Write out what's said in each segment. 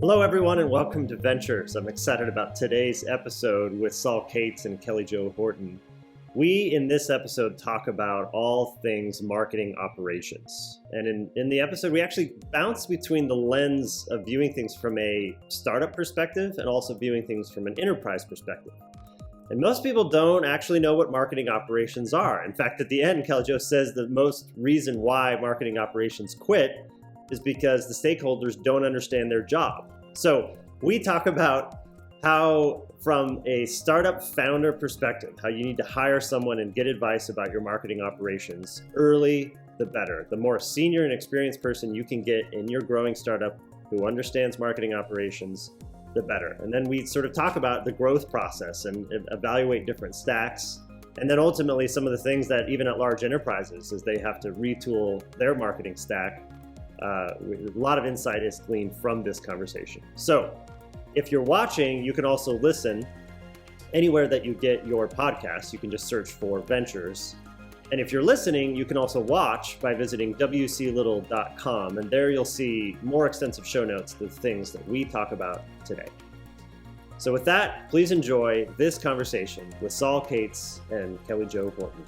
Hello, everyone, and welcome to Ventures. I'm excited about today's episode with Saul Cates and Kelly Jo Horton. We, in this episode, talk about all things marketing operations. And in the episode, we actually bounce between the lens of viewing things from a startup perspective and also viewing things from an enterprise perspective. And most people don't actually know what marketing operations are. In fact, at the end, Kelly Jo says the most reason why marketing operations quit is because the stakeholders don't understand their job. So we talk about how, from a startup founder perspective, how you need to hire someone and get advice about your marketing operations. Early, the better. The more senior and experienced person you can get in your growing startup who understands marketing operations, the better. And then we sort of talk about the growth process and evaluate different stacks. And then ultimately some of the things that even at large enterprises, as they have to retool their marketing stack, a lot of insight is gleaned from this conversation. So if you're watching, you can also listen anywhere that you get your podcasts. You can just search for Ventures. And if you're listening, you can also watch by visiting wclittle.com. And there you'll see more extensive show notes of things that we talk about today. So with that, please enjoy this conversation with Saul Cates and Kelly Jo Horton.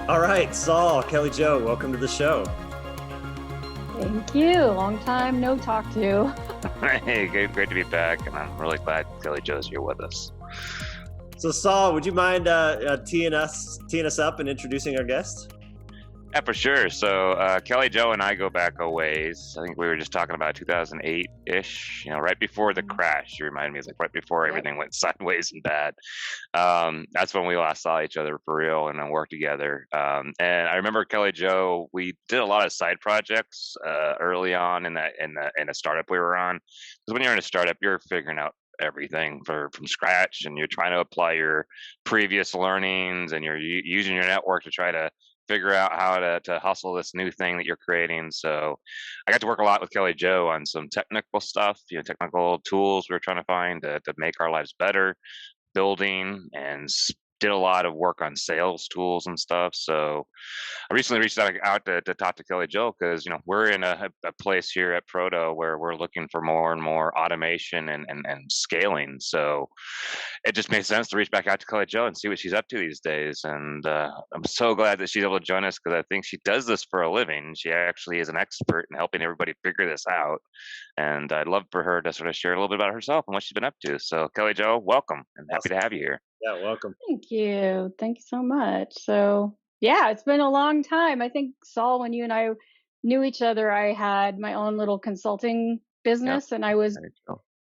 All right, Saul, Kelly Jo, welcome to the show. Thank you. Long time no talk to. Hey, great to be back, and I'm really glad Kelly Jo's here with us. So, Saul, would you mind teeing us up and introducing our guest? Yeah, for sure. So Kelly Jo and I go back a ways. I think we were just talking about 2008-ish, right before the crash. You remind me, it's like right before everything went sideways and bad. That's when we last saw each other for real and then worked together. And I remember Kelly Jo, we did a lot of side projects early on in a startup we were on. Because when you're in a startup, you're figuring out everything from scratch, and you're trying to apply your previous learnings, and you're using your network to try to figure out how to hustle this new thing that you're creating. So I got to work a lot with Kelly Jo on some technical stuff, technical tools we were trying to find to make our lives better, building, and did a lot of work on sales tools and stuff. So I recently reached out to talk to Kelly Jo because we're in a place here at Proto where we're looking for more and more automation and scaling. So it just made sense to reach back out to Kelly Jo and see what she's up to these days. And I'm so glad that she's able to join us because I think she does this for a living. She actually is an expert in helping everybody figure this out. And I'd love for her to sort of share a little bit about herself and what she's been up to. So Kelly Jo, welcome, and happy to have you here. Yeah, welcome. Thank you. Thank you so much. So yeah, it's been a long time. I think, Saul, when you and I knew each other, I had my own little consulting business, and I was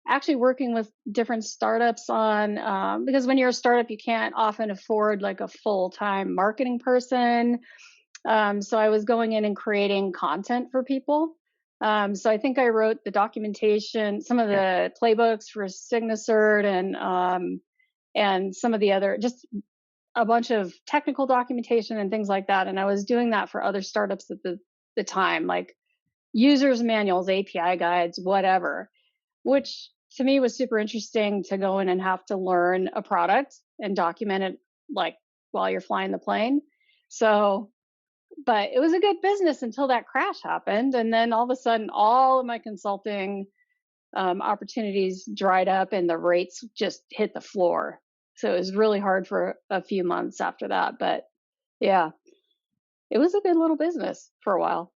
actually working with different startups on, because when you're a startup, you can't often afford like a full-time marketing person. So I was going in and creating content for people. So I think I wrote the documentation, some of the playbooks for Signacert and some of the other, just a bunch of technical documentation and things like that. And I was doing that for other startups at the time, like users manuals, API guides, whatever, which to me was super interesting to go in and have to learn a product and document it like while you're flying the plane. So, but it was a good business until that crash happened. And then all of a sudden, all of my consulting opportunities dried up and the rates just hit the floor. So it was really hard for a few months after that. But yeah, it was a good little business for a while.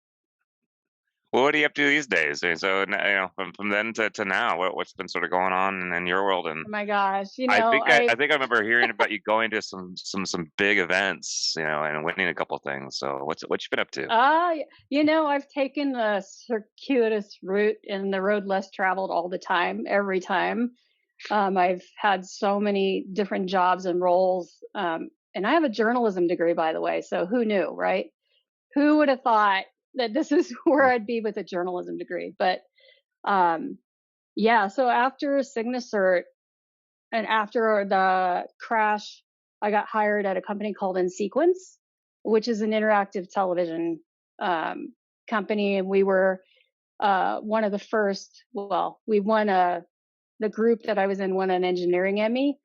Well, what are you up to these days? So, from then to now, what's been sort of going on in your world? And oh my gosh, I think I remember hearing about you going to some big events, and winning a couple things. So what you been up to? I've taken a circuitous route in the road less traveled all the time, every time. I've had so many different jobs and roles, and I have a journalism degree, by the way. So who knew, right? Who would have thought that this is where I'd be with a journalism degree? But so after Signacert and after the crash, I got hired at a company called In Sequence, which is an interactive television company. And we were one of the first, we won the group that I was in won an engineering Emmy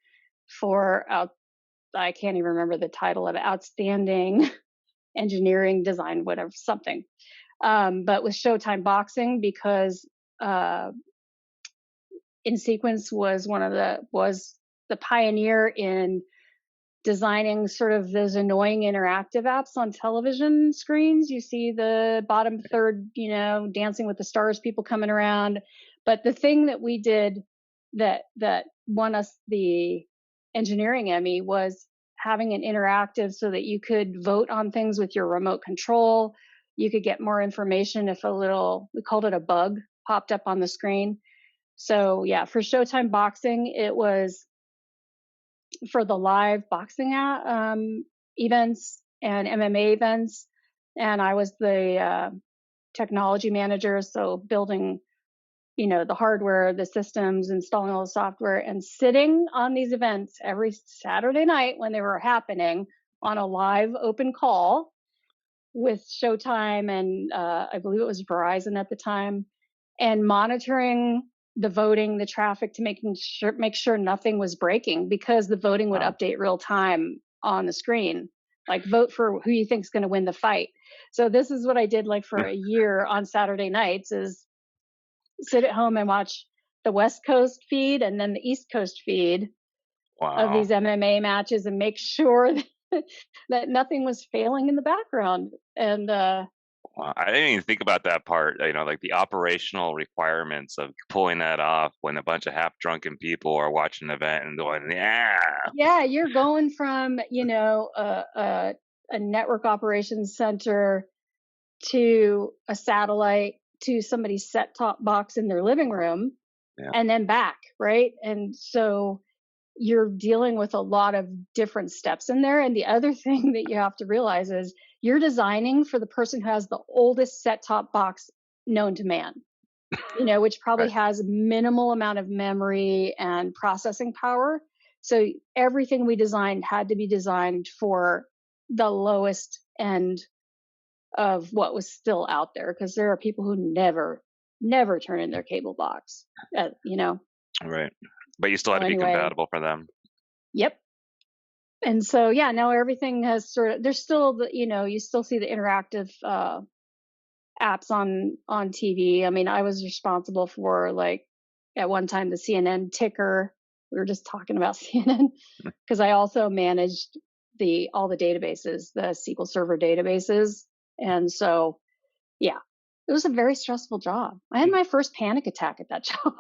for, I can't even remember the title of it, outstanding engineering, design, whatever, something. But with Showtime Boxing, because In Sequence was the pioneer in designing sort of those annoying interactive apps on television screens. You see the bottom third, Dancing with the Stars people coming around. But the thing that we did that won us the engineering Emmy was having an interactive so that you could vote on things with your remote control. You could get more information if we called it a bug, popped up on the screen. So yeah, for Showtime Boxing, it was for the live boxing events and MMA events. And I was the technology manager. So building, the hardware, the systems, installing all the software, and sitting on these events every Saturday night when they were happening on a live open call with Showtime and I believe it was Verizon at the time, and monitoring the voting, the traffic, to make sure nothing was breaking, because the voting would update real time on the screen, like vote for who you think is going to win the fight. So this is what I did like for a year on Saturday nights, is sit at home and watch the West Coast feed and then the East Coast feed of these MMA matches and make sure that nothing was failing in the background. And I didn't even think about that part, like the operational requirements of pulling that off when a bunch of half drunken people are watching an event and going, yeah, you're going from a network operations center to a satellite to somebody's set-top box in their living room, and then back, right? And so you're dealing with a lot of different steps in there. And the other thing that you have to realize is you're designing for the person who has the oldest set-top box known to man, which probably has minimal amount of memory and processing power. So everything we designed had to be designed for the lowest end of what was still out there, because there are people who never turn in their cable box, Right. But you still had to be compatible for them. Yep. And so, now everything has there's still you still see the interactive apps on TV. I mean, I was responsible for, like, at one time, the CNN ticker. We were just talking about CNN, because I also managed all the databases, the SQL Server databases. And so, it was a very stressful job. I had my first panic attack at that job.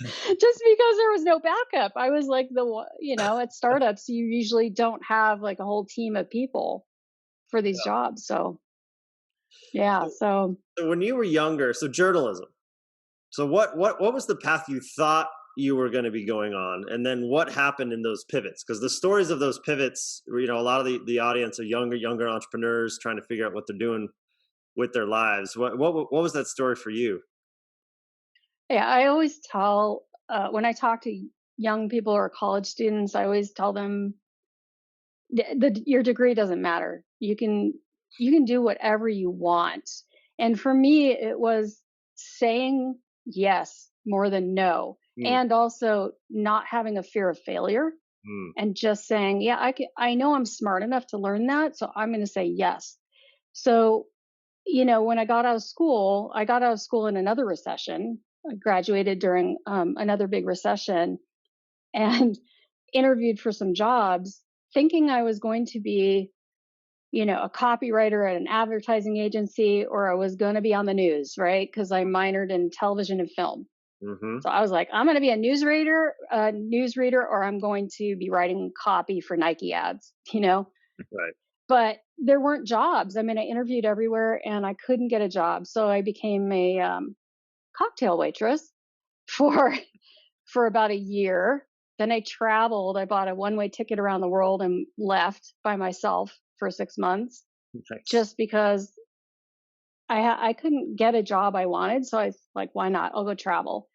Just because there was no backup. I was like at startups, you usually don't have like a whole team of people for these jobs. So, So when you were younger, so journalism. So what was the path you thought you were going to be going on, and then what happened in those pivots? Because the stories of those pivots, a lot of the audience are younger entrepreneurs trying to figure out what they're doing with their lives. What was that story for you? Yeah, I always tell when I talk to young people or college students, I always tell them your degree doesn't matter. You can do whatever you want. And for me, it was saying yes more than no, and also not having a fear of failure, and just saying, I know I'm smart enough to learn that, so I'm going to say yes. So, when I got out of school in another recession. I graduated during another big recession, and interviewed for some jobs, thinking I was going to be, a copywriter at an advertising agency, or I was going to be on the news, right? Because I minored in television and film. So I was like, I'm going to be a newsreader, or I'm going to be writing copy for Nike ads, Right. But there weren't jobs. I mean, I interviewed everywhere and I couldn't get a job. So I became a cocktail waitress for about a year. Then I traveled. I bought a one-way ticket around the world and left by myself for 6 months, just because I couldn't get a job I wanted. So I was like, why not? I'll go travel.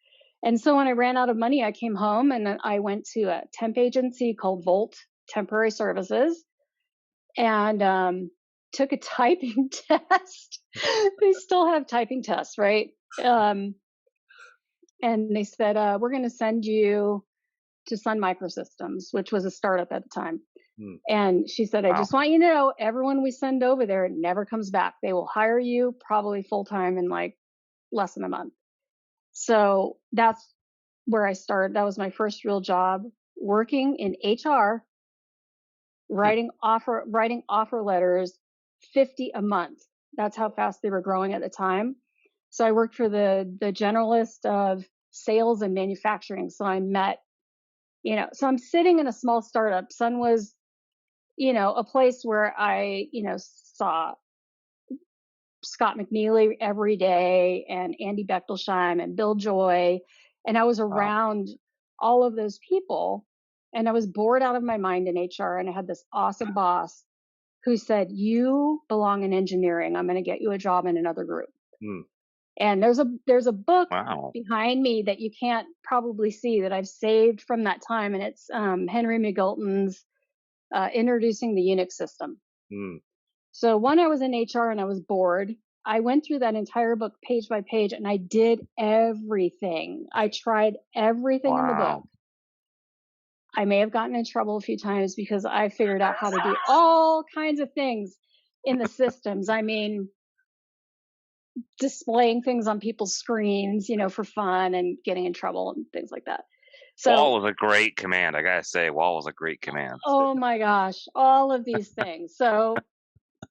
And so when I ran out of money, I came home and I went to a temp agency called Volt Temporary Services, and took a typing test. They still have typing tests, right? And they said, we're going to send you to Sun Microsystems, which was a startup at the time. And she said, I Wow. just want you to know, everyone we send over there never comes back. They will hire you probably full time in like less than a month. So that's where I started. That was my first real job, working in HR, writing offer letters, 50 a month. That's how fast they were growing at the time. So I worked for the generalist of sales and manufacturing. So I met, so I'm sitting in a small startup. Sun was, a place where I, saw Scott McNeely every day and Andy Bechtelsheim and Bill Joy. And I was Wow. around all of those people, and I was bored out of my mind in HR. And I had this awesome boss who said, you belong in engineering. I'm going to get you a job in another group. And there's a book Wow. behind me that you can't probably see that I've saved from that time. And it's Henry McGilton's Introducing the Unix System. So when I was in HR and I was bored, I went through that entire book page by page, and I did everything. I tried everything in the book. I may have gotten in trouble a few times because I figured out how to do all kinds of things in the systems. I mean, displaying things on people's screens, for fun, and getting in trouble and things like that. So wall was a great command. I gotta say, wall was a great command. Oh my gosh, all of these things. So,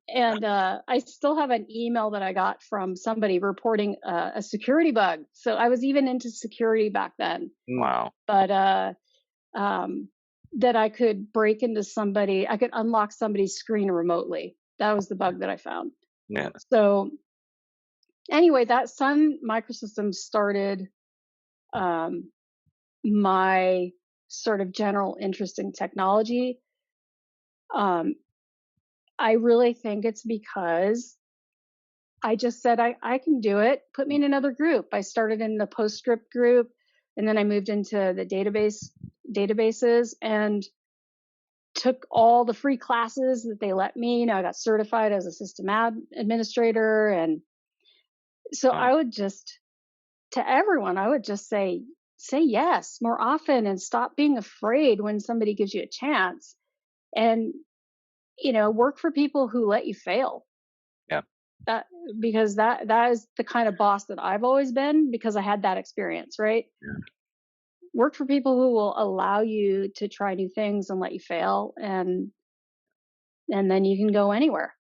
and I still have an email that I got from somebody reporting a security bug. So I was even into security back then. Wow. But that I could break into I could unlock somebody's screen remotely. That was the bug that I found. Yeah. So anyway, that Sun Microsystems started my sort of general interest in technology. I really think it's because I just said, I can do it. Put me in another group. I started in the PostScript group, and then I moved into the databases and took all the free classes that they let me. I got certified as a system administrator. And so I would just, to everyone, I would just say yes more often, and stop being afraid when somebody gives you a chance, and, work for people who let you fail. Yeah. Because that is the kind of boss that I've always been, because I had that experience, right? Yeah. Work for people who will allow you to try new things and let you fail, and then you can go anywhere.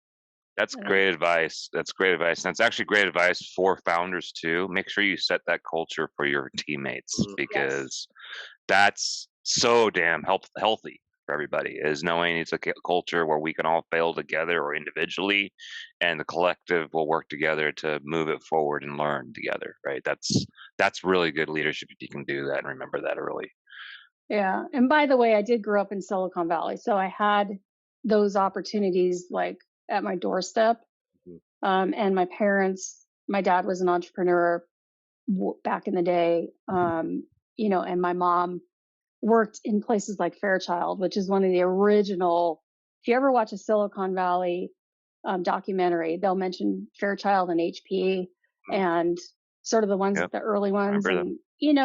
That's great advice. That's great advice. And it's actually great advice for founders too. Make sure you set that culture for your teammates, because that's so damn healthy for everybody, is knowing it's a culture where we can all fail together or individually, and the collective will work together to move it forward and learn together, right? That's really good leadership if you can do that and remember that early. Yeah. And by the way, I did grow up in Silicon Valley, so I had those opportunities like at my doorstep. And my dad was an entrepreneur back in the day, and my mom worked in places like Fairchild, which is one of the original. If you ever watch a Silicon Valley documentary, they'll mention Fairchild and HP and sort of the ones, the early ones. And,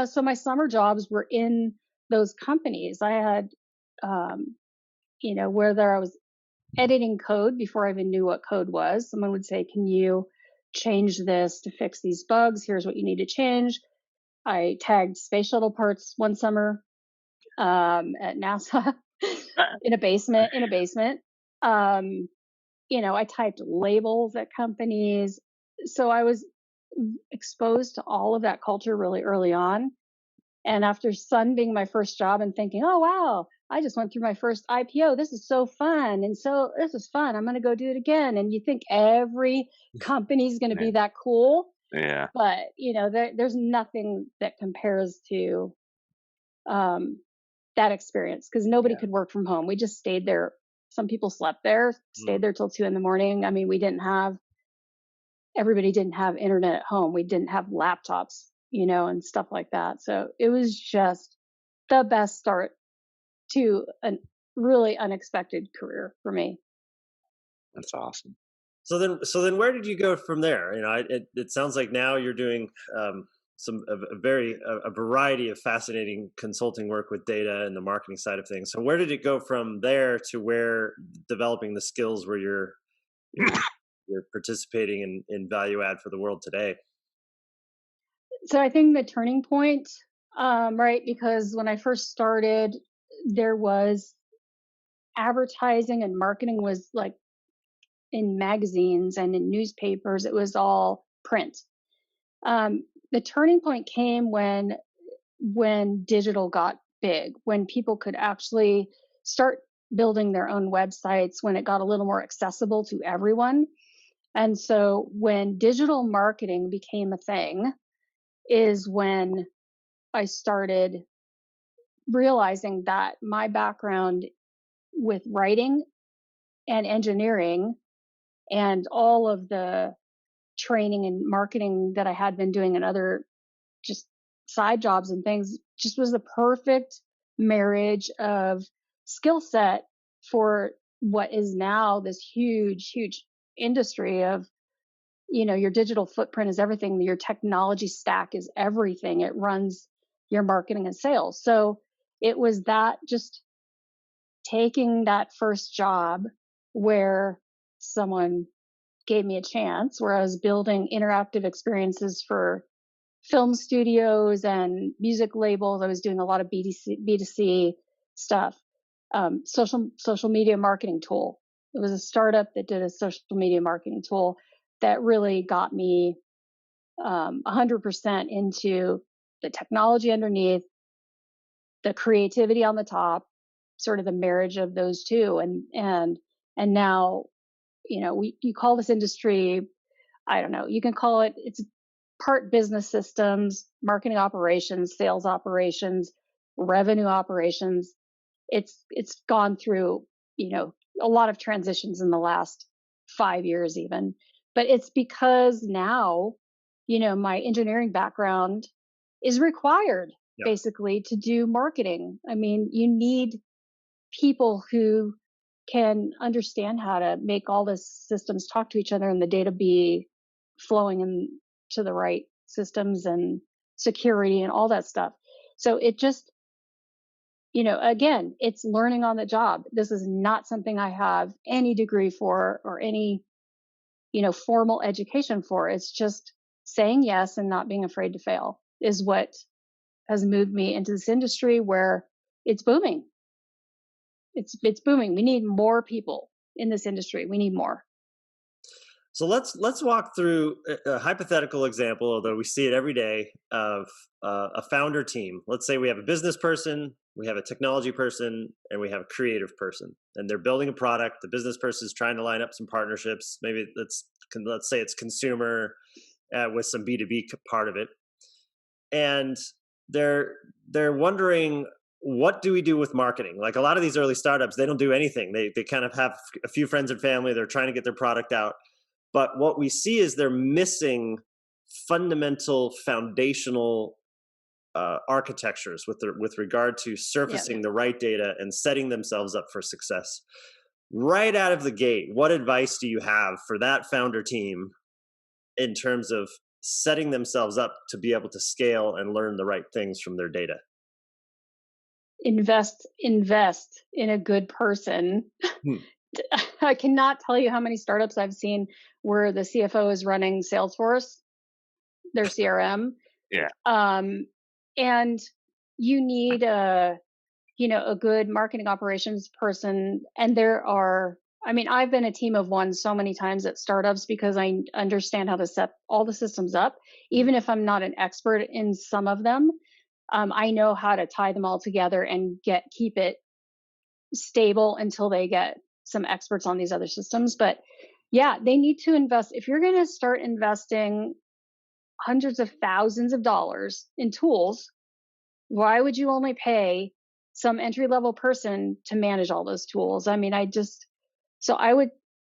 so my summer jobs were in those companies. I had, whether I was editing code before I even knew what code was, someone would say, can you change this to fix these bugs? Here's what you need to change. I tagged space shuttle parts one summer at NASA in a basement. I typed labels at companies. So I was exposed to all of that culture really early on. And after Sun being my first job and thinking, oh, wow, I just went through my first IPO. This is so fun. And so this is fun. I'm going to go do it again. And you think every company is going to be that cool. Yeah. But, there's nothing that compares to that experience, because nobody could work from home. We just stayed there. Some people slept there, stayed there till 2 a.m. I mean, everybody didn't have internet at home. We didn't have laptops, and stuff like that. So it was just the best start to a really unexpected career for me. That's awesome. So then where did you go from there? It sounds like now you're doing a variety of fascinating consulting work with data and the marketing side of things. So where did it go from there to where developing the skills where you're participating in value add for the world today? So I think the turning point, right, because when I first started, there was advertising and marketing was like in magazines and in newspapers. It was all print. The turning point came when digital got big, when people could actually start building their own websites, when it got a little more accessible to everyone. And so when digital marketing became a thing is when I started realizing that my background with writing and engineering and all of the training and marketing that I had been doing in other just side jobs and things just was the perfect marriage of skill set for what is now this huge industry of, your digital footprint is everything. Your technology stack is everything. It runs your marketing and sales. So it was that just taking that first job where someone gave me a chance, where I was building interactive experiences for film studios and music labels. I was doing a lot of B2C stuff. Social media marketing tool. It was a startup that did a social media marketing tool that really got me 100% into the technology underneath, the creativity on the top, sort of the marriage of those two. And now, you call this industry, I don't know, you can call it's part business systems, marketing operations, sales operations, revenue operations. It's gone through, a lot of transitions in the last 5 years even. But it's because now, my engineering background is required basically to do marketing. I mean, you need people who can understand how to make all the systems talk to each other and the data be flowing into the right systems and security and all that stuff. So it just, again, it's learning on the job. This is not something I have any degree for or any, formal education for. It's just saying yes and not being afraid to fail is what has moved me into this industry where it's booming. It's booming. We need more people in this industry. We need more. So let's walk through a hypothetical example, although we see it every day, of a founder team. Let's say we have a business person, we have a technology person, and we have a creative person, and they're building a product. The business person is trying to line up some partnerships. Maybe let's say it's consumer with some B2B part of it, and they're wondering, what do we do with marketing? Like a lot of these early startups, they don't do anything. They kind of have a few friends and family. They're trying to get their product out. But what we see is they're missing fundamental, foundational architectures with regard to surfacing the right data and setting themselves up for success. Right out of the gate, what advice do you have for that founder team in terms of setting themselves up to be able to scale and learn the right things from their data? Invest in a good person. I cannot tell you how many startups I've seen where the CFO is running Salesforce, their CRM. Yeah. And you need a good marketing operations person. And I've been a team of one so many times at startups because I understand how to set all the systems up. Even if I'm not an expert in some of them, I know how to tie them all together and keep it stable until they get some experts on these other systems. But yeah, they need to invest. If you're going to start investing hundreds of thousands of dollars in tools, why would you only pay some entry-level person to manage all those tools? I mean,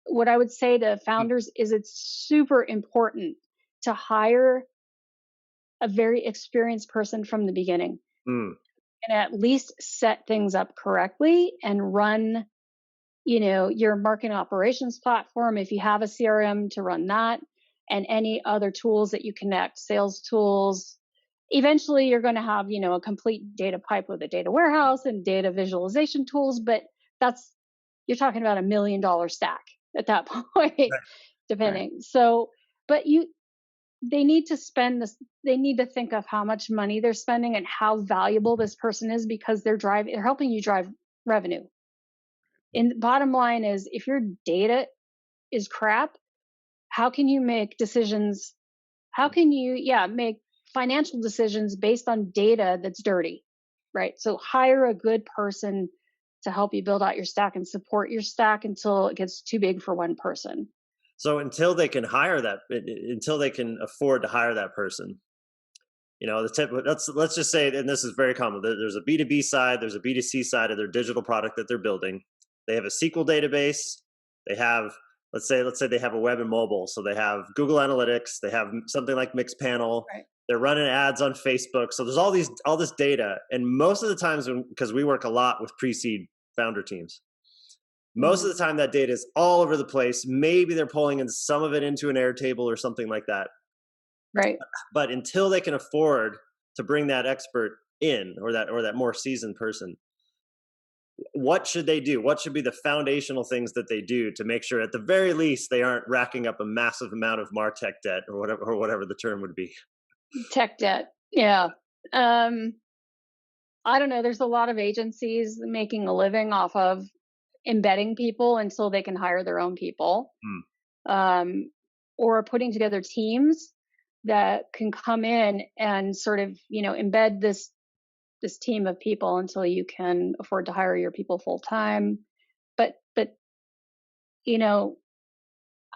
what I would say to founders is it's super important to hire a very experienced person from the beginning and at least set things up correctly and run, your marketing operations platform. If you have a CRM, to run that and any other tools that you connect, sales tools, eventually you're going to have, a complete data pipe with a data warehouse and data visualization tools, but you're talking about $1 million stack at that point, Right. depending. Right. So, but they need to spend this, they need to think of how much money they're spending and how valuable this person is, because they're helping you drive revenue. And the bottom line is, if your data is crap, how can you make decisions? How can you, make financial decisions based on data that's dirty, right? So hire a good person to help you build out your stack and support your stack until it gets too big for one person. So until they can until they can afford to hire that person, let's just say, and this is very common, there's a B2B side, there's a B2C side of their digital product that they're building. They have a SQL database. They have, let's say they have a web and mobile. So they have Google Analytics. They have something like Mixpanel. Right. They're running ads on Facebook. So there's all this data. And most of the times, because we work a lot with pre-seed founder teams, most of the time that data is all over the place. Maybe they're pulling in some of it into an Airtable or something like that. Right. But until they can afford to bring that expert in, or that more seasoned person, what should they do? What should be the foundational things that they do to make sure, at the very least, they aren't racking up a massive amount of MarTech debt, or whatever the term would be? Tech debt. Yeah. I don't know. There's a lot of agencies making a living off of embedding people until they can hire their own people, or putting together teams that can come in and sort of, embed this team of people until you can afford to hire your people full time. But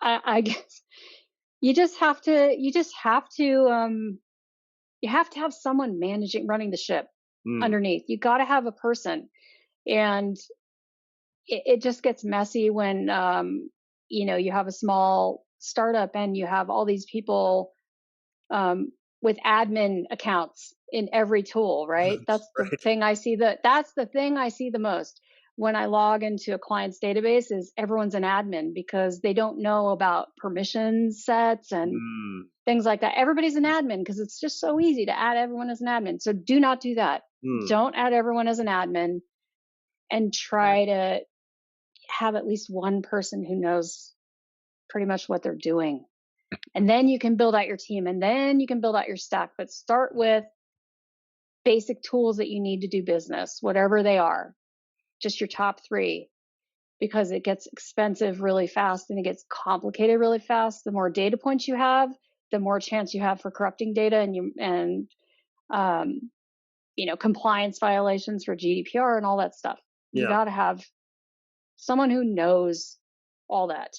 I guess you have to have someone running the ship underneath. You got to have a person, and it just gets messy when you have a small startup and you have all these people with admin accounts in every tool, right? That's the thing I see the most when I log into a client's database, is everyone's an admin, because they don't know about permission sets and things like that. Everybody's an admin because it's just so easy to add everyone as an admin. So do not do that. Don't add everyone as an admin, and try to have at least one person who knows pretty much what they're doing. And then you can build out your team, and then you can build out your stack. But start with basic tools that you need to do business, whatever they are, just your top 3, because it gets expensive really fast and it gets complicated really fast. The more data points you have, the more chance you have for corrupting data and compliance violations for GDPR and all that stuff. You got to have someone who knows all that.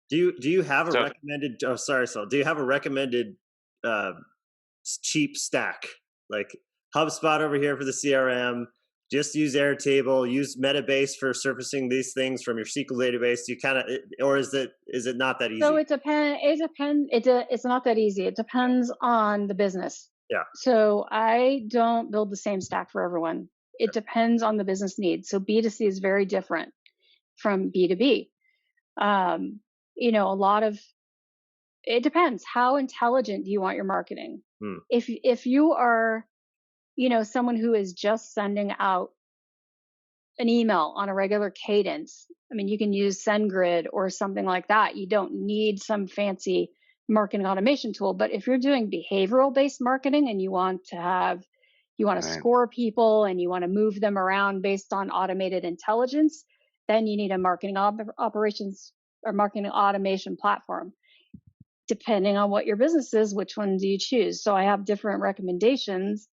Do you have a recommended? Oh, sorry, Saul. Do you have a recommended cheap stack, like HubSpot over here for the CRM? Just use Airtable. Use Metabase for surfacing these things from your SQL database. You or is it not that easy? So it depends. It's not that easy. It depends on the business. Yeah. So I don't build the same stack for everyone. It depends on the business needs. So B2C is very different from B2B. It depends. How intelligent do you want your marketing? If you are, someone who is just sending out an email on a regular cadence, you can use SendGrid or something like that. You don't need some fancy marketing automation tool. But if you're doing behavioral based marketing and you want to score people and you want to move them around based on automated intelligence, then you need a marketing operations or marketing automation platform. Depending on what your business is, which one do you choose? So I have different recommendations.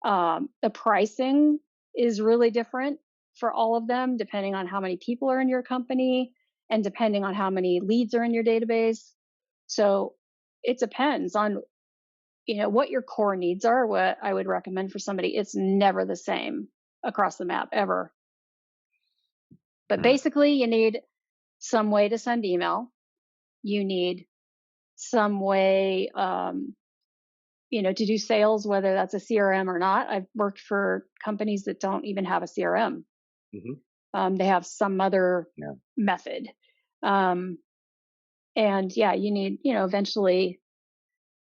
The pricing is really different for all of them, depending on how many people are in your company and depending on how many leads are in your database. So it depends on, what your core needs are, what I would recommend for somebody. It's never the same across the map, ever. But basically, you need some way to send email. You need some way, to do sales, whether that's a CRM or not. I've worked for companies that don't even have a CRM. They have some other method. You need, eventually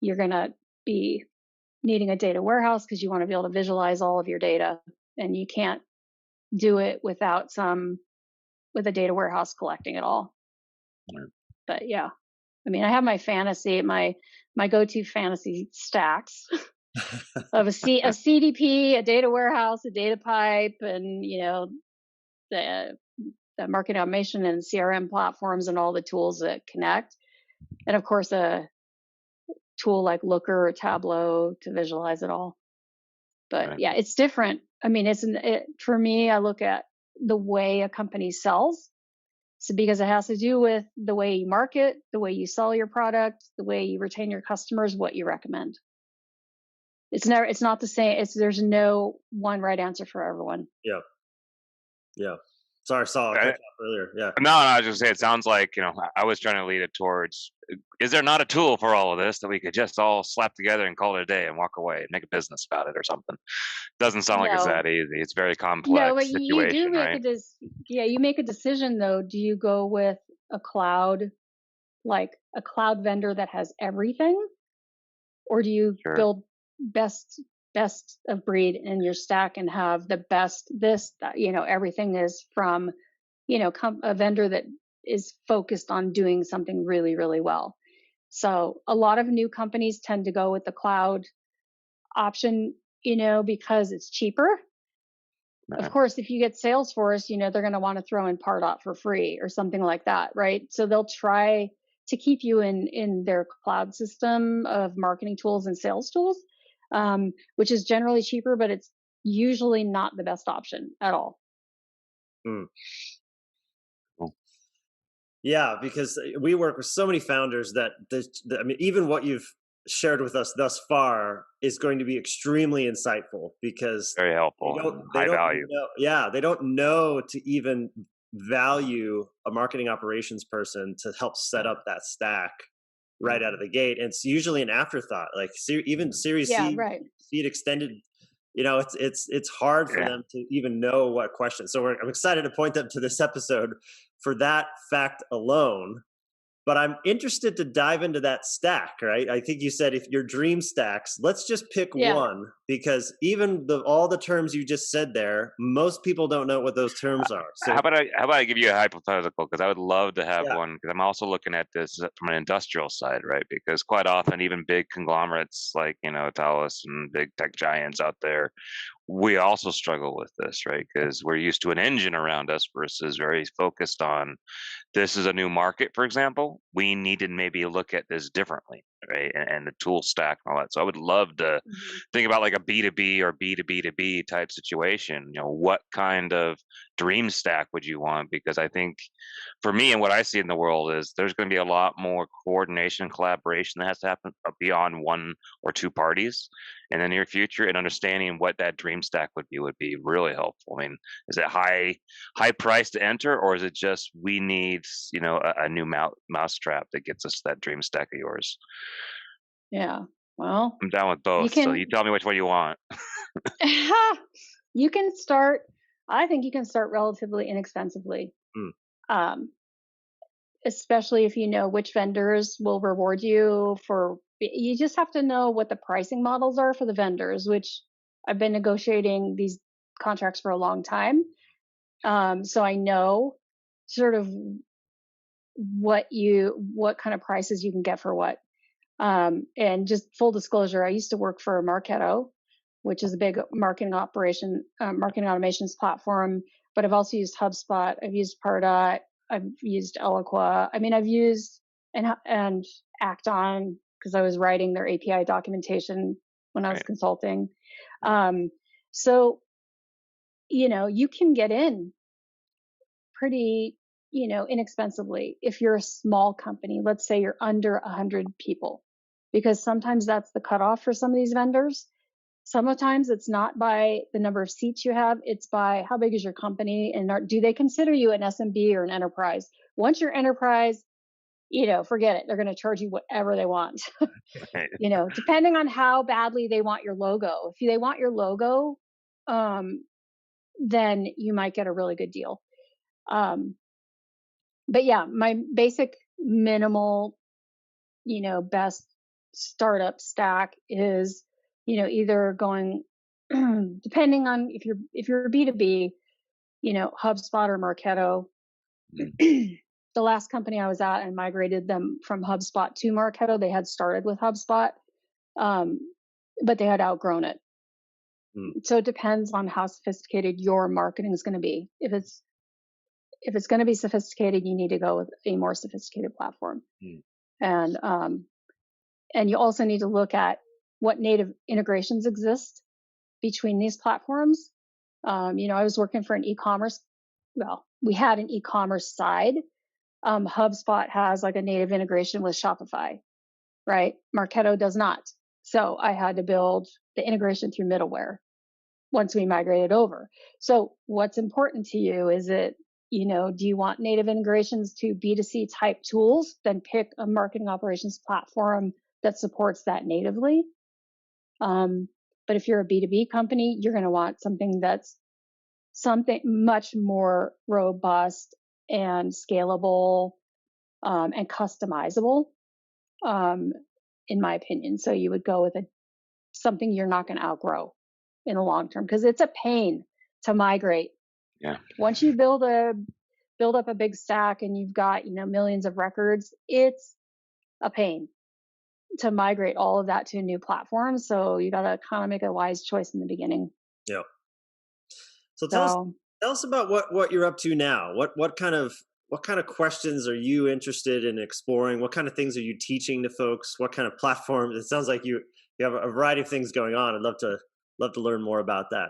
you're going to be needing a data warehouse because you want to be able to visualize all of your data, and you can't do it with a data warehouse collecting it all. Right. But yeah, I mean, I have my go-to fantasy stacks of a CDP, a data warehouse, a data pipe, and the marketing automation and CRM platforms and all the tools that connect, and of course a tool like Looker or Tableau to visualize it all. But Right. yeah, it's different. I mean, for me, I look at the way a company sells. So because it has to do with the way you market, the way you sell your product, the way you retain your customers, what you recommend. It's not the same. There's no one right answer for everyone. Yeah. Yeah. Sorry, Saul, I cut you off earlier. Yeah. No, I was just saying, it sounds like, I was trying to lead it towards, is there not a tool for all of this that we could just all slap together and call it a day and walk away and make a business about it or something? Doesn't sound like it's No, that easy. It's very no, complex but you do situation, make right? you make a decision though. Do you go with a cloud, like a cloud vendor that has everything, or do you Sure. build best of breed in your stack and have the best everything is from a vendor that is focused on doing something really, really well. So a lot of new companies tend to go with the cloud option, because it's cheaper. Of course, if you get Salesforce, they're going to want to throw in Pardot for free or something like that, right? So they'll try to keep you in their cloud system of marketing tools and sales tools, which is generally cheaper, but it's usually not the best option at all. Yeah, because we work with so many founders that I mean, even what you've shared with us thus far is going to be extremely insightful because Very helpful and high value. they don't know to even value a marketing operations person to help set up that stack right out of the gate. And it's usually an afterthought, like even Series Yeah, C, right. seed extended. It's hard for them to even know what questions. So I'm excited to point them to this episode for that fact alone. But I'm interested to dive into that stack, right? I think you said if your dream stacks, let's just pick one, because even all the terms you just said there, most people don't know what those terms are. So how about I give you a hypothetical, because I would love to have one, because I'm also looking at this from an industrial side, right? Because quite often even big conglomerates like Thales and big tech giants out there, we also struggle with this, right? Because we're used to an engine around us versus very focused on, this is a new market, for example, we need to maybe look at this differently, right? And the tool stack and all that. So I would love to think about like a B2B or B2B2B type situation. What kind of dream stack would you want? Because I think for me and what I see in the world is there's going to be a lot more coordination and collaboration that has to happen beyond one or two parties in the near future, and understanding what that dream stack would be really helpful. I mean, is it high price to enter, or is it just we need a new mousetrap that gets us that dream stack of yours? Yeah, well, I'm down with both, so you tell me which one you want. You can start. I think you can start relatively inexpensively, especially if you know which vendors will reward you for. You just have to know what the pricing models are for the vendors, which I've been negotiating these contracts for a long time. So I know sort of what kind of prices you can get for what. And just full disclosure, I used to work for Marketo, which is a big marketing automations platform, but I've also used HubSpot. I've used Pardot. I've used Eloqua. I mean, I've used and Acton, because I was writing their API documentation when I was consulting. So, you can get in pretty, inexpensively if you're a small company. Let's say you're under 100 people, because sometimes that's the cutoff for some of these vendors. Sometimes it's not by the number of seats you have, it's by how big is your company, and do they consider you an SMB or an enterprise? Once you're enterprise, forget it. They're going to charge you whatever they want. Depending on how badly they want your logo. If they want your logo, then you might get a really good deal. But yeah, my basic minimal, best startup stack is, either going, depending on if you're B2B, HubSpot or Marketo. The last company I was at, and migrated them from HubSpot to Marketo. They had started with HubSpot, but they had outgrown it. So it depends on how sophisticated your marketing is going to be. If it's going to be sophisticated, you need to go with a more sophisticated platform. And you also need to look at what native integrations exist between these platforms. I was working for an e-commerce. Well, we had an e-commerce side. HubSpot has like a native integration with Shopify, right? Marketo does not. So I had to build the integration through middleware once we migrated over. So what's important to you? Is it, do you want native integrations to B2C type tools? Then pick a marketing operations platform that supports that natively. But if you're a B2B company, you're going to want something that's something much more robust and scalable and customizable, in my opinion. So you would go with something you're not going to outgrow in the long term, because it's a pain to migrate. Yeah. Once you build up a big stack and you've got millions of records, it's a pain to migrate all of that to a new platform. So you got to kind of make a wise choice in the beginning. Yeah. So tell us about what you're up to now. What kind of questions are you interested in exploring? What kind of things are you teaching to folks? What kind of platforms? It sounds like you have a variety of things going on. I'd love to learn more about that.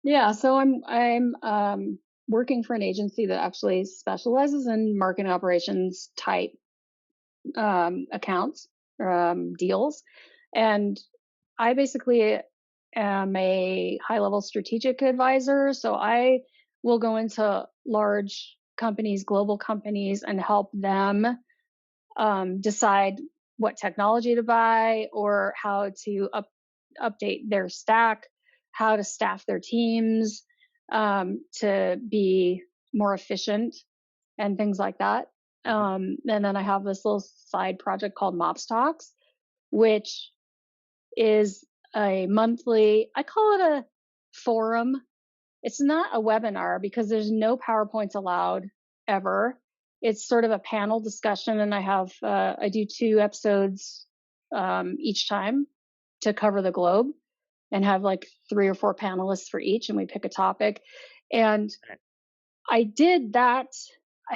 Yeah, so I'm working for an agency that actually specializes in marketing operations type accounts, deals, and I basically am a high-level strategic advisor. So I will go into large companies, global companies, and help them decide what technology to buy or how to update their stack, how to staff their teams to be more efficient and things like that. And then I have this little side project called Mops Talks, which is a monthly, I call it a forum. It's not a webinar because there's no PowerPoints allowed ever. It's sort of a panel discussion, and I do 2 episodes each time to cover the globe, and have like 3 or 4 panelists for each, and we pick a topic. And I did that.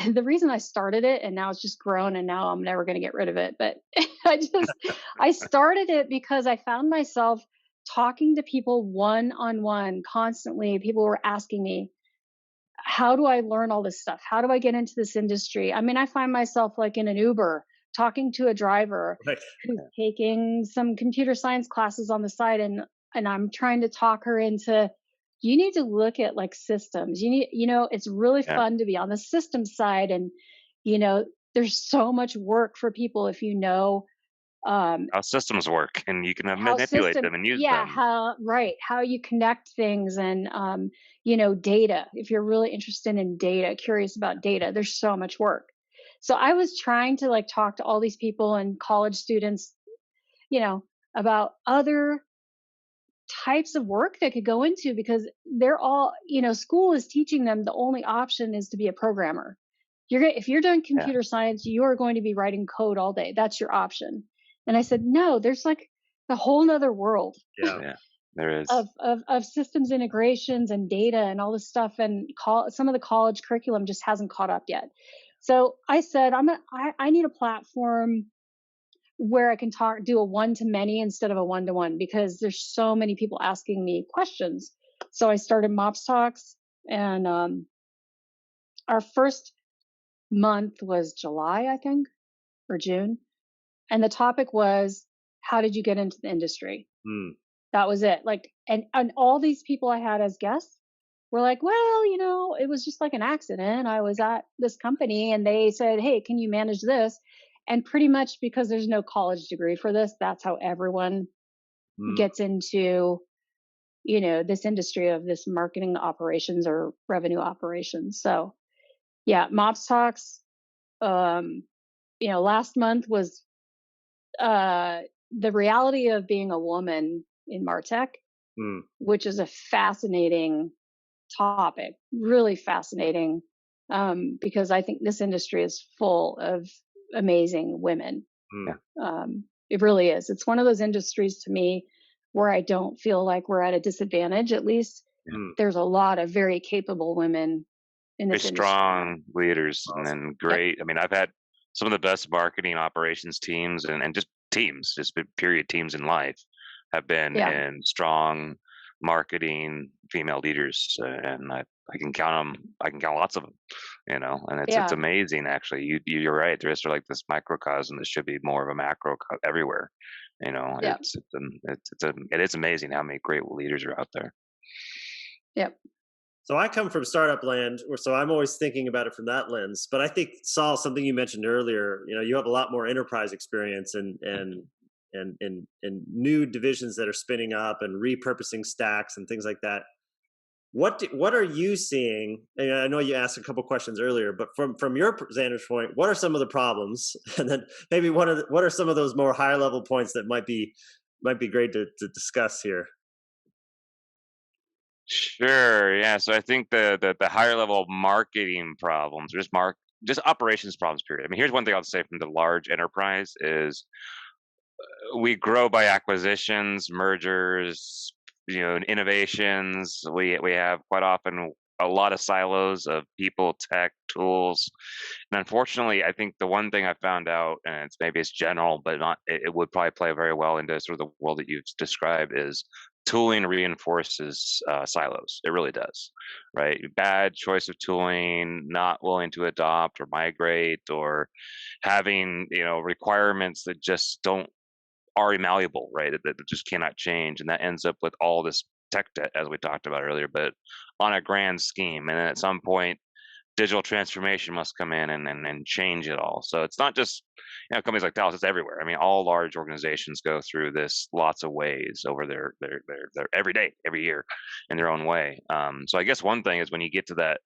The reason I started it, and now it's just grown, and now I'm never going to get rid of it, but I started it because I found myself talking to people one-on-one constantly. People were asking me, how do I learn all this stuff? How do I get into this industry? I mean, I find myself like in an Uber talking to a driver who's taking some computer science classes on the side, and I'm trying to talk her into, you need to look at like systems. It's really fun to be on the system side, and there's so much work for people if how systems work, and you can manipulate them and use them. How you connect things, and data. If you're really interested in data, curious about data, there's so much work. So I was trying to like talk to all these people and college students, about other types of work they could go into, because they're all, school is teaching them the only option is to be a programmer. If you're doing computer science, you are going to be writing code all day. That's your option. And I said, no, there's like a whole nother world. Yeah, there is of systems integrations and data and all this stuff. And some of the college curriculum just hasn't caught up yet. So I said, I need a platform where I can do a one-to-many instead of a one-to-one, because there's so many people asking me questions. So I started Mops Talks, and our first month was July, I think, or June. And the topic was, how did you get into the industry? That was it. Like, and all these people I had as guests were like, well, it was just like an accident. I was at this company and they said, hey, can you manage this? And pretty much because there's no college degree for this, that's how everyone gets into, this industry of this marketing operations or revenue operations. So yeah, Mops Talks, last month was the reality of being a woman in MarTech, which is a fascinating topic, really fascinating, because I think this industry is full of amazing women. It really is. It's one of those industries to me where I don't feel like we're at a disadvantage. At least there's a lot of very capable women in this industry. Strong leaders and great. I mean, I've had some of the best marketing operations teams and just teams, just period teams in life have been in strong marketing female leaders, and I can count them. I can count lots of them, and it's amazing. Actually, you're right. There is sort of like this microcosm that should be more of a macro everywhere. It is amazing how many great leaders are out there. Yep. So I come from startup land, so I'm always thinking about it from that lens. But I think, Saul, something you mentioned earlier, you have a lot more enterprise experience and new divisions that are spinning up and repurposing stacks and things like that. What are you seeing? And I know you asked a couple questions earlier, but from your vantage point, what are some of the problems? And then maybe what are some of those more higher level points that might be great to discuss here? Sure. Yeah. So I think the higher level marketing problems, or just operations problems, period. I mean, here's one thing I'll say from the large enterprise is we grow by acquisitions, mergers, innovations. We have quite often a lot of silos of people, tech, tools. And unfortunately, I think the one thing I found out, and it's general, but it would probably play very well into sort of the world that you've described, is tooling reinforces silos. It really does, right? Bad choice of tooling, not willing to adopt or migrate, or having requirements that just are malleable, right? That just cannot change, and that ends up with all this tech debt, as we talked about earlier, but on a grand scheme. And then at some point, digital transformation must come in and change it all. So it's not just companies like Thales; it's everywhere. I mean, all large organizations go through this lots of ways over their every day, every year, in their own way. So I guess one thing is when you get to that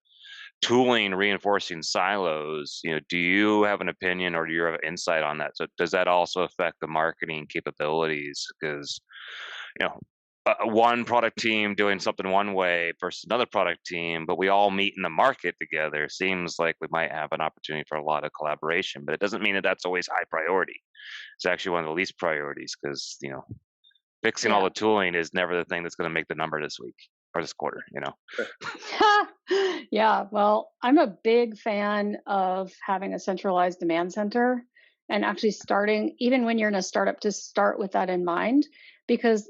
tooling reinforcing silos, do you have an opinion or do you have insight on that? So does that also affect the marketing capabilities? Because one product team doing something one way versus another product team, but we all meet in the market together, seems like we might have an opportunity for a lot of collaboration, but it doesn't mean that that's always high priority. It's actually one of the least priorities, because fixing all the tooling is never the thing that's going to make the number this week or this quarter. Yeah, well, I'm a big fan of having a centralized demand center, and actually starting, even when you're in a startup, to start with that in mind, because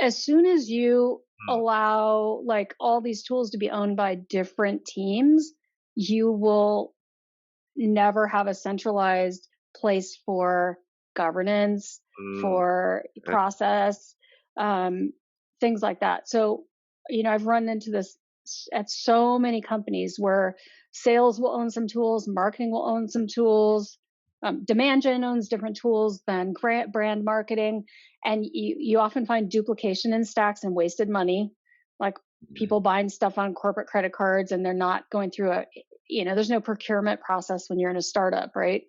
as soon as you allow like all these tools to be owned by different teams, you will never have a centralized place for governance, for process, things like that. So, I've run into this at so many companies where sales will own some tools, marketing will own some tools, demand gen owns different tools than brand marketing. And you often find duplication in stacks and wasted money, like people buying stuff on corporate credit cards, and they're not going through there's no procurement process when you're in a startup, right?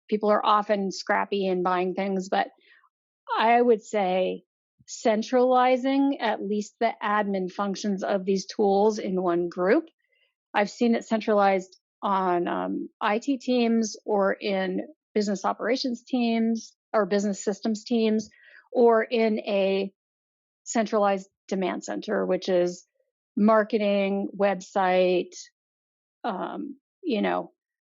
People are often scrappy in buying things, but I would say centralizing at least the admin functions of these tools in one group. I've seen it centralized on IT teams, or in business operations teams, or business systems teams, or in a centralized demand center, which is marketing, website,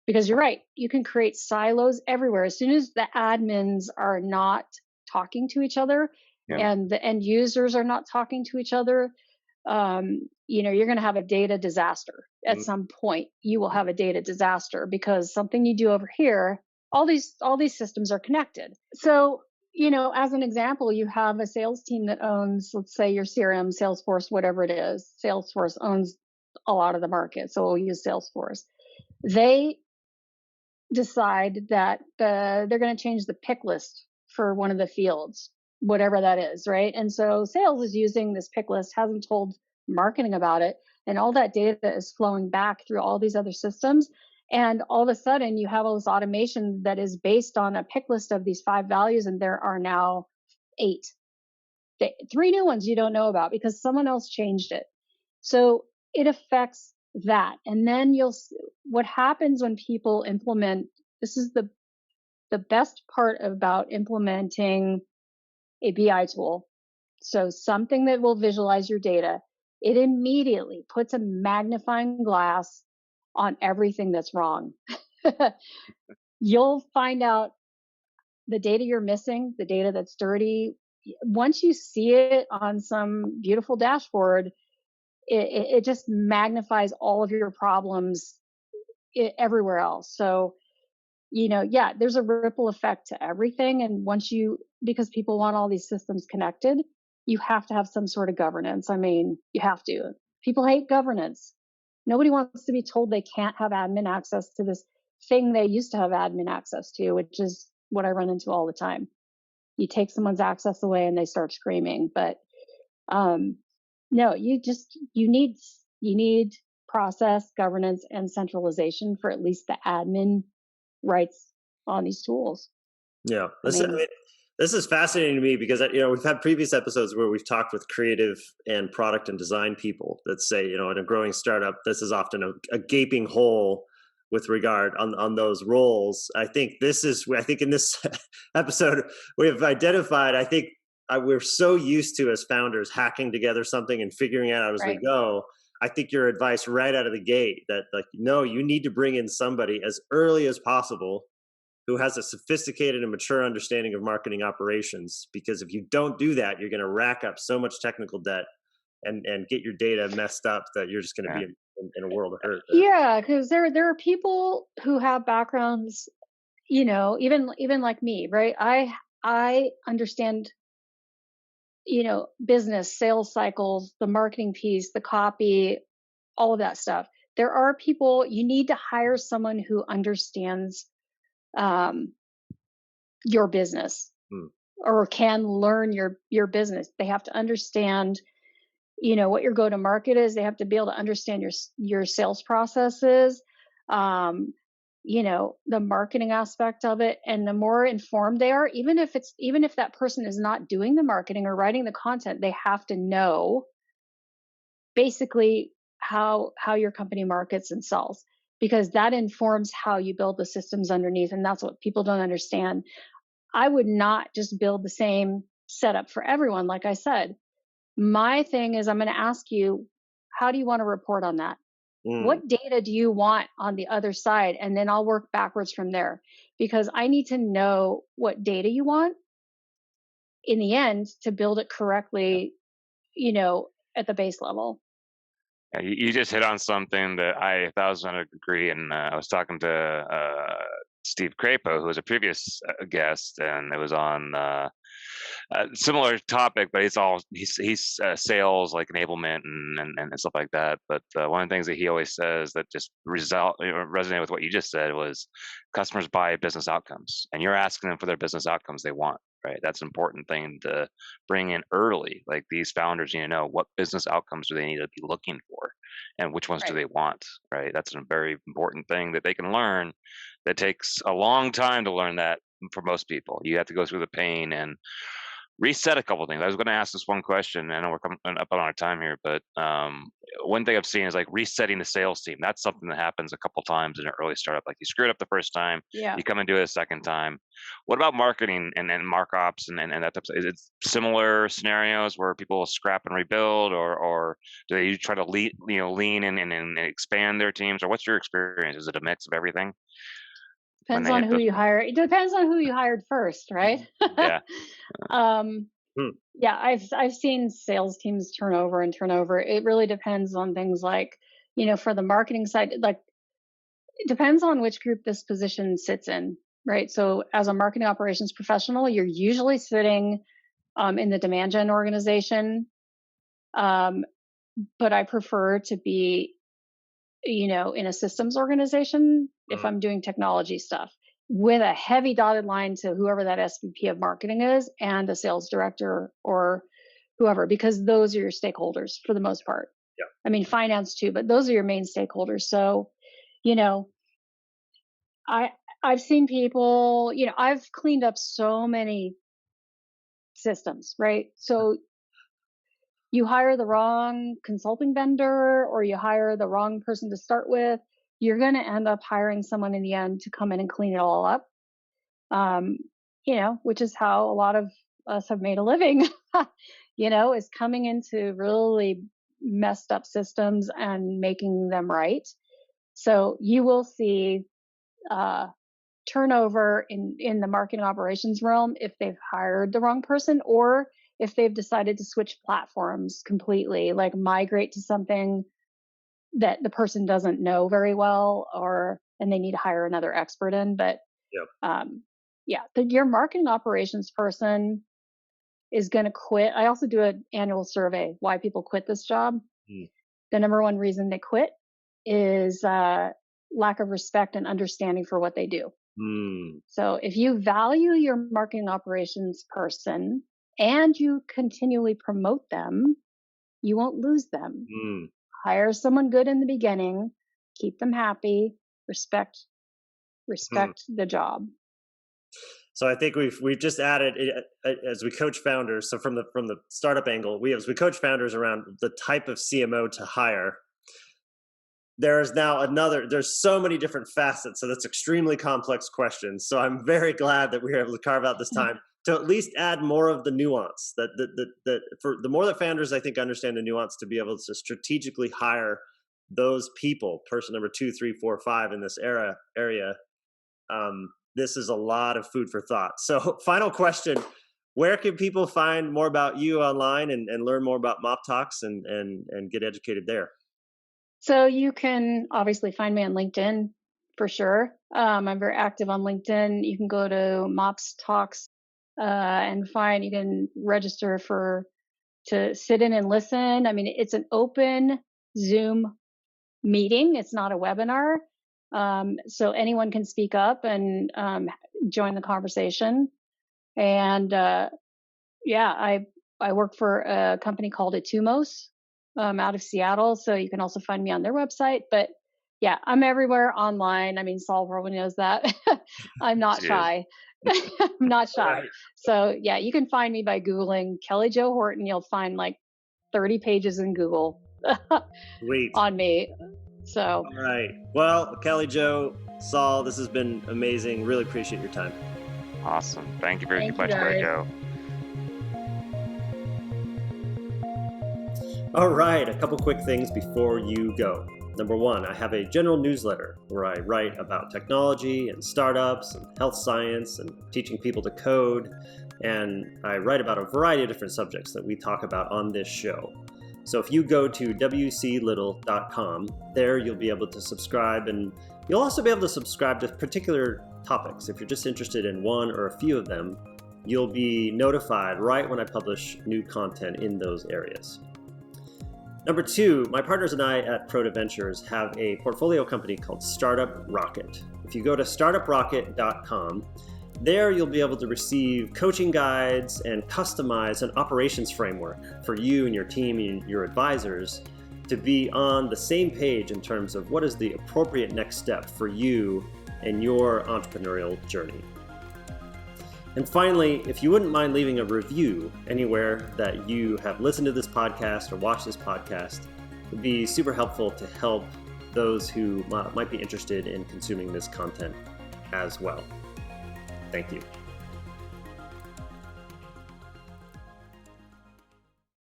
because you're right, you can create silos everywhere. As soon as the admins are not talking to each other and the end users are not talking to each other, you're going to have a data disaster. At some point, you will have a data disaster, because something you do over here, all these systems are connected. So, as an example, you have a sales team that owns, let's say, your CRM, Salesforce, whatever it is. Salesforce owns a lot of the market, so we'll use Salesforce. They decide that they're going to change the pick list for one of the fields, whatever that is, right? And so sales is using this pick list, hasn't told marketing about it, and all that data is flowing back through all these other systems. And all of a sudden, you have all this automation that is based on a pick list of these 5 values, and there are now 8. 3 new ones you don't know about because someone else changed it. So it affects that. And then what happens when people implement, this is the best part about implementing a BI tool. So something that will visualize your data, it immediately puts a magnifying glass on everything that's wrong. You'll find out the data you're missing, the data that's dirty. Once you see it on some beautiful dashboard, it just magnifies all of your problems everywhere else. So, yeah, there's a ripple effect to everything. And because people want all these systems connected, you have to have some sort of governance. I mean, you have to. People hate governance. Nobody wants to be told they can't have admin access to this thing they used to have admin access to, which is what I run into all the time. You take someone's access away and they start screaming. But no, you need process, governance, and centralization for at least the admin rights on these tools. Yeah, this is fascinating to me because we've had previous episodes where we've talked with creative and product and design people that say, in a growing startup, this is often a gaping hole with regard on those roles. I think in this episode we have identified. I think we're so used to, as founders, hacking together something and figuring it out as we go. I think your advice right out of the gate that no, you need to bring in somebody as early as possible who has a sophisticated and mature understanding of marketing operations, because if you don't do that, you're going to rack up so much technical debt and get your data messed up that you're just going to be in a world of hurt. Yeah, because there are people who have backgrounds, even like me, right? I understand, business, sales cycles, the marketing piece, the copy, all of that stuff. There are people, you need to hire someone who understands your business or can learn your business. They have to understand, what your go-to-market is. They have to be able to understand your sales processes, the marketing aspect of it. And the more informed they are, even if that person is not doing the marketing or writing the content, they have to know basically how your company markets and sells, because that informs how you build the systems underneath. And that's what people don't understand. I would not just build the same setup for everyone. Like I said, my thing is, I'm going to ask you, how do you want to report on that? What data do you want on the other side? And then I'll work backwards from there, because I need to know what data you want in the end to build it correctly, at the base level. Yeah, you just hit on something that I 1,000% agree. And I was talking to Steve Crapo, who was a previous guest, and it was on similar topic, but he's sales, like enablement and stuff like that. But one of the things that he always says that just resonated with what you just said was customers buy business outcomes, and you're asking them for their business outcomes they want. Right, that's an important thing to bring in early. Like, these founders need to know what business outcomes do they need to be looking for, and which ones do they want. Right, that's a very important thing that they can learn. That takes a long time to learn that for most people. You have to go through the pain and reset a couple of things. I was going to ask this one question. I know we're coming up on our time here, but one thing I've seen is like resetting the sales team. That's something that happens a couple times in an early startup. Like, you screwed up the first time, you come and do it a second time. What about marketing and markups and that type of stuff? Is it similar scenarios where people scrap and rebuild, or do they try to lean and expand their teams? Or what's your experience? Is it a mix of everything? Depends on who you hire. It depends on who you hired first, right? Yeah. Yeah, I've seen sales teams turn over. It really depends on things like, for the marketing side, like, it depends on which group this position sits in, right? So as a marketing operations professional, you're usually sitting in the demand gen organization. But I prefer to be, in a systems organization if I'm doing technology stuff, with a heavy dotted line to whoever that SVP of marketing is and a sales director or whoever, because those are your stakeholders for the most part. Yeah. I mean, finance too, but those are your main stakeholders. So, I've seen people, I've cleaned up so many systems, right? So you hire the wrong consulting vendor or you hire the wrong person to start with, you're going to end up hiring someone in the end to come in and clean it all up. Which is how a lot of us have made a living, is coming into really messed up systems and making them right. So you will see turnover in the marketing operations realm if they've hired the wrong person or if they've decided to switch platforms completely, like migrate to something that the person doesn't know very well, and they need to hire another expert in. But your marketing operations person is going to quit. I also do an annual survey why people quit this job. The number one reason they quit is lack of respect and understanding for what they do. So if you value your marketing operations person and you continually promote them, you won't lose them. Hire someone good in the beginning, keep them happy, respect the job. So I think we've just added, as we coach founders. So from the startup angle, as we coach founders around the type of CMO to hire, there's so many different facets. So that's extremely complex questions. So I'm very glad that we were able to carve out this time to at least add more of the nuance. That for the more that founders, I think, understand the nuance to be able to strategically hire those people, person number 2, 3, 4, 5 in this area. This is a lot of food for thought. So final question, where can people find more about you online and learn more about Mop Talks and get educated there? So you can obviously find me on LinkedIn for sure. I'm very active on LinkedIn. You can go to Mops Talks and you can register to sit in and listen. I mean, it's an open Zoom meeting. It's not a webinar. So anyone can speak up and join the conversation. And I work for a company called Atumos out of Seattle. So you can also find me on their website. But yeah, I'm everywhere online. I mean, Saul probably knows that. I'm not shy. I'm not shy. Right. So yeah, you can find me by Googling Kelly Jo Horton. You'll find like 30 pages in Google on me. So. All right. Well, Kelly Jo, Saul, this has been amazing. Really appreciate your time. Awesome. Thank you very much, Kelly Jo. All right. A couple quick things before you go. Number 1, I have a general newsletter where I write about technology and startups and health science and teaching people to code. And I write about a variety of different subjects that we talk about on this show. So if you go to wclittle.com, there you'll be able to subscribe, and you'll also be able to subscribe to particular topics. If you're just interested in one or a few of them, you'll be notified right when I publish new content in those areas. Number 2, my partners and I at Proto Ventures have a portfolio company called Startup Rocket. If you go to startuprocket.com, there you'll be able to receive coaching guides and customize an operations framework for you and your team and your advisors to be on the same page in terms of what is the appropriate next step for you and your entrepreneurial journey. And finally, if you wouldn't mind leaving a review anywhere that you have listened to this podcast or watched this podcast, it would be super helpful to help those who might be interested in consuming this content as well. Thank you.